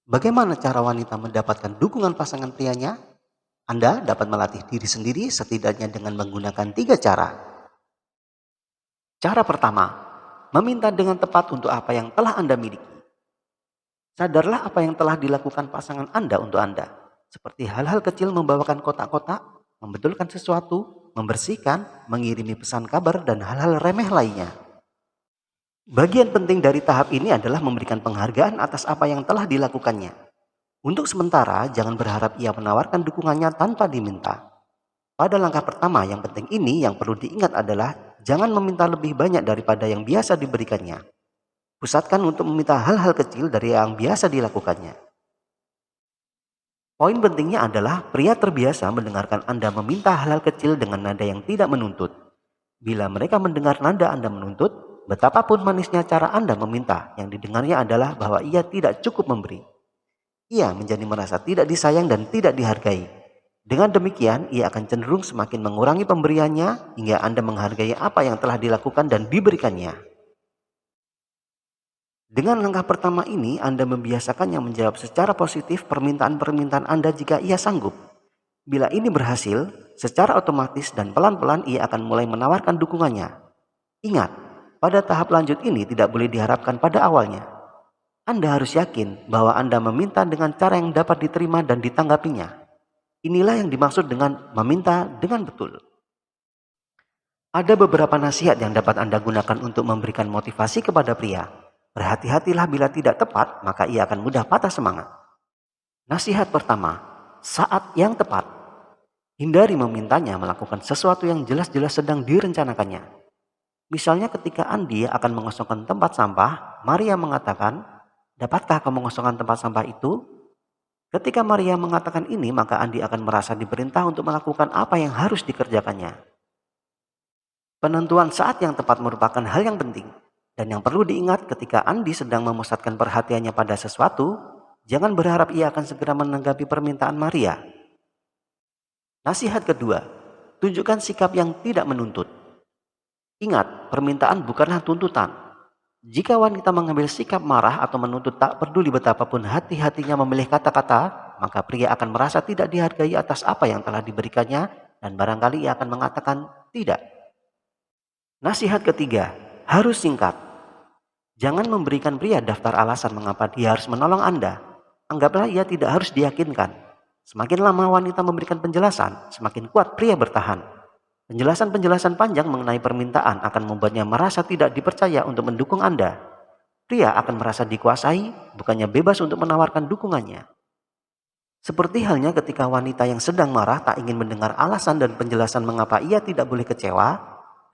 Bagaimana cara wanita mendapatkan dukungan pasangan prianya? Anda dapat melatih diri sendiri setidaknya dengan menggunakan 3 cara. Cara pertama, meminta dengan tepat untuk apa yang telah Anda miliki. Sadarlah apa yang telah dilakukan pasangan Anda untuk Anda. Seperti hal-hal kecil membawakan kotak-kotak, membetulkan sesuatu, membersihkan, mengirimi pesan kabar, dan hal-hal remeh lainnya. Bagian penting dari tahap ini adalah memberikan penghargaan atas apa yang telah dilakukannya. Untuk sementara, jangan berharap ia menawarkan dukungannya tanpa diminta. Pada langkah pertama yang penting ini, yang perlu diingat adalah jangan meminta lebih banyak daripada yang biasa diberikannya. Pusatkan untuk meminta hal-hal kecil dari yang biasa dilakukannya. Poin pentingnya adalah pria terbiasa mendengarkan Anda meminta hal-hal kecil dengan nada yang tidak menuntut. Bila mereka mendengar nada Anda menuntut, betapapun manisnya cara Anda meminta, yang didengarnya adalah bahwa ia tidak cukup memberi. Ia menjadi merasa tidak disayang dan tidak dihargai. Dengan demikian, ia akan cenderung semakin mengurangi pemberiannya hingga Anda menghargai apa yang telah dilakukan dan diberikannya. Dengan langkah pertama ini, Anda membiasakannya menjawab secara positif permintaan-permintaan Anda jika ia sanggup. Bila ini berhasil, secara otomatis dan pelan-pelan ia akan mulai menawarkan dukungannya. Ingat, pada tahap lanjut ini tidak boleh diharapkan pada awalnya. Anda harus yakin bahwa Anda meminta dengan cara yang dapat diterima dan ditanggapinya. Inilah yang dimaksud dengan meminta dengan betul. Ada beberapa nasihat yang dapat Anda gunakan untuk memberikan motivasi kepada pria. Berhati-hatilah bila tidak tepat, maka ia akan mudah patah semangat. Nasihat pertama, saat yang tepat. Hindari memintanya melakukan sesuatu yang jelas-jelas sedang direncanakannya. Misalnya ketika Andi akan mengosongkan tempat sampah, Maria mengatakan, "Dapatkah kamu mengosongkan tempat sampah itu?" Ketika Maria mengatakan ini, maka Andi akan merasa diperintah untuk melakukan apa yang harus dikerjakannya. Penentuan saat yang tepat merupakan hal yang penting. Dan yang perlu diingat ketika Andi sedang memusatkan perhatiannya pada sesuatu, jangan berharap ia akan segera menanggapi permintaan Maria. Nasihat kedua, tunjukkan sikap yang tidak menuntut. Ingat, permintaan bukanlah tuntutan. Jika wanita mengambil sikap marah atau menuntut tak peduli betapapun hati-hatinya memilih kata-kata, maka pria akan merasa tidak dihargai atas apa yang telah diberikannya dan barangkali ia akan mengatakan tidak. Nasihat ketiga, harus singkat. Jangan memberikan pria daftar alasan mengapa dia harus menolong Anda. Anggaplah ia tidak harus diyakinkan. Semakin lama wanita memberikan penjelasan, semakin kuat pria bertahan. Penjelasan-penjelasan panjang mengenai permintaan akan membuatnya merasa tidak dipercaya untuk mendukung Anda. Pria akan merasa dikuasai, bukannya bebas untuk menawarkan dukungannya. Seperti halnya ketika wanita yang sedang marah tak ingin mendengar alasan dan penjelasan mengapa ia tidak boleh kecewa,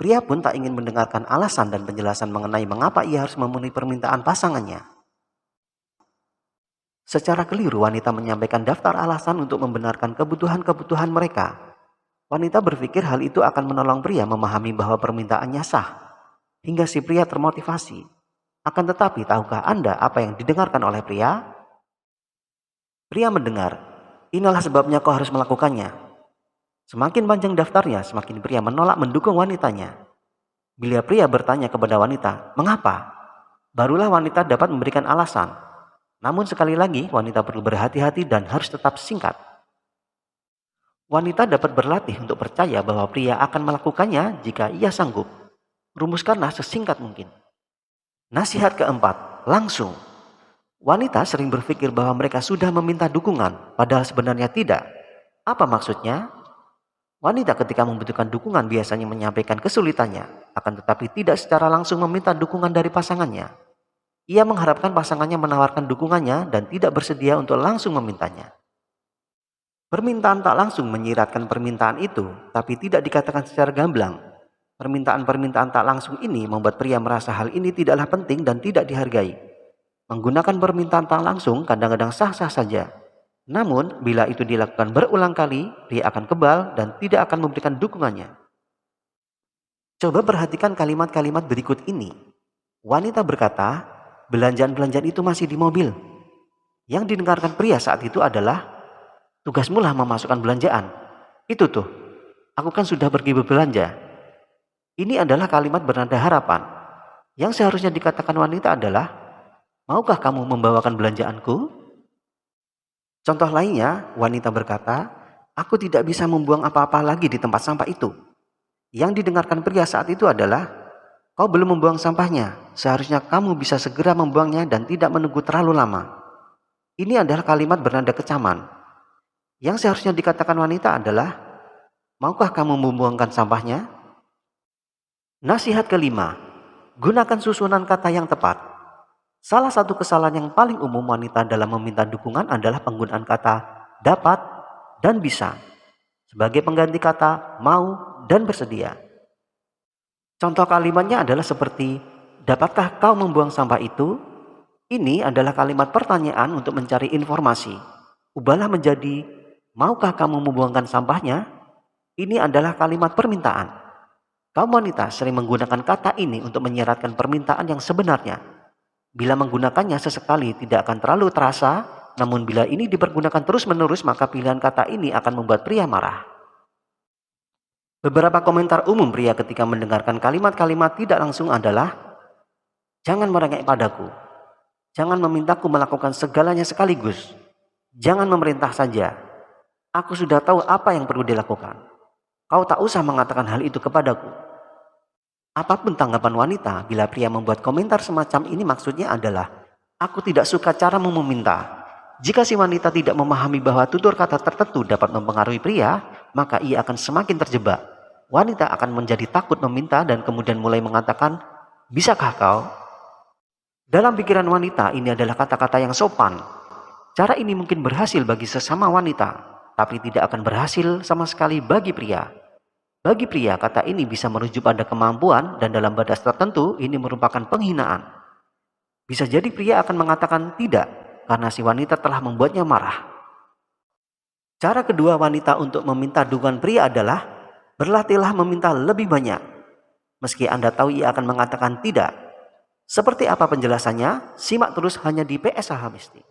pria pun tak ingin mendengarkan alasan dan penjelasan mengenai mengapa ia harus memenuhi permintaan pasangannya. Secara keliru wanita menyampaikan daftar alasan untuk membenarkan kebutuhan-kebutuhan mereka. Wanita berpikir hal itu akan menolong pria memahami bahwa permintaannya sah, hingga si pria termotivasi. Akan tetapi, tahukah Anda apa yang didengarkan oleh pria? Pria mendengar, inilah sebabnya kau harus melakukannya. Semakin panjang daftarnya, semakin pria menolak mendukung wanitanya. Bila pria bertanya kepada wanita, mengapa? Barulah wanita dapat memberikan alasan. Namun sekali lagi, wanita perlu berhati-hati dan harus tetap singkat. Wanita dapat berlatih untuk percaya bahwa pria akan melakukannya jika ia sanggup. Rumuskanlah sesingkat mungkin. Nasihat keempat, langsung. Wanita sering berpikir bahwa mereka sudah meminta dukungan, padahal sebenarnya tidak. Apa maksudnya? Wanita ketika membutuhkan dukungan biasanya menyampaikan kesulitannya, akan tetapi tidak secara langsung meminta dukungan dari pasangannya. Ia mengharapkan pasangannya menawarkan dukungannya dan tidak bersedia untuk langsung memintanya. Permintaan tak langsung menyiratkan permintaan itu, tapi tidak dikatakan secara gamblang. Permintaan-permintaan tak langsung ini membuat pria merasa hal ini tidaklah penting dan tidak dihargai. Menggunakan permintaan tak langsung kadang-kadang sah-sah saja. Namun, bila itu dilakukan berulang kali, dia akan kebal dan tidak akan memberikan dukungannya. Coba perhatikan kalimat-kalimat berikut ini. Wanita berkata, belanjaan-belanjaan itu masih di mobil. Yang didengarkan pria saat itu adalah, tugasmu lah memasukkan belanjaan. Itu tuh, aku kan sudah pergi berbelanja. Ini adalah kalimat bernada harapan. Yang seharusnya dikatakan wanita adalah, maukah kamu membawakan belanjaanku? Contoh lainnya, wanita berkata, "Aku tidak bisa membuang apa-apa lagi di tempat sampah itu." Yang didengarkan pria saat itu adalah, "Kau belum membuang sampahnya. Seharusnya kamu bisa segera membuangnya dan tidak menunggu terlalu lama." Ini adalah kalimat bernada kecaman. Yang seharusnya dikatakan wanita adalah, "Maukah kamu membuangkan sampahnya?" Nasihat kelima, gunakan susunan kata yang tepat. Salah satu kesalahan yang paling umum wanita dalam meminta dukungan adalah penggunaan kata dapat dan bisa sebagai pengganti kata mau dan bersedia. Contoh kalimatnya adalah seperti, "Dapatkah kau membuang sampah itu?" Ini adalah kalimat pertanyaan untuk mencari informasi. Ubahlah menjadi, "Maukah kamu membuangkan sampahnya?" Ini adalah kalimat permintaan. Kaum wanita sering menggunakan kata ini untuk menyiratkan permintaan yang sebenarnya. Bila menggunakannya sesekali tidak akan terlalu terasa, namun bila ini dipergunakan terus-menerus maka pilihan kata ini akan membuat pria marah. Beberapa komentar umum pria ketika mendengarkan kalimat-kalimat tidak langsung adalah, "Jangan merengek padaku. Jangan memintaku melakukan segalanya sekaligus. Jangan memerintah saja. Aku sudah tahu apa yang perlu dilakukan. Kau tak usah mengatakan hal itu kepadaku." Apapun tanggapan wanita bila pria membuat komentar semacam ini maksudnya adalah, "Aku tidak suka caramu meminta." Jika si wanita tidak memahami bahwa tutur kata tertentu dapat mempengaruhi pria, maka ia akan semakin terjebak. Wanita akan menjadi takut meminta dan kemudian mulai mengatakan, "Bisakah kau?" Dalam pikiran wanita ini adalah kata-kata yang sopan. Cara ini mungkin berhasil bagi sesama wanita, tapi tidak akan berhasil sama sekali bagi pria. Bagi pria, kata ini bisa merujuk pada kemampuan dan dalam batas tertentu ini merupakan penghinaan. Bisa jadi pria akan mengatakan tidak karena si wanita telah membuatnya marah. Cara kedua wanita untuk meminta dukungan pria adalah berlatihlah meminta lebih banyak. Meski Anda tahu ia akan mengatakan tidak. Seperti apa penjelasannya? Simak terus hanya di PSH Mistik.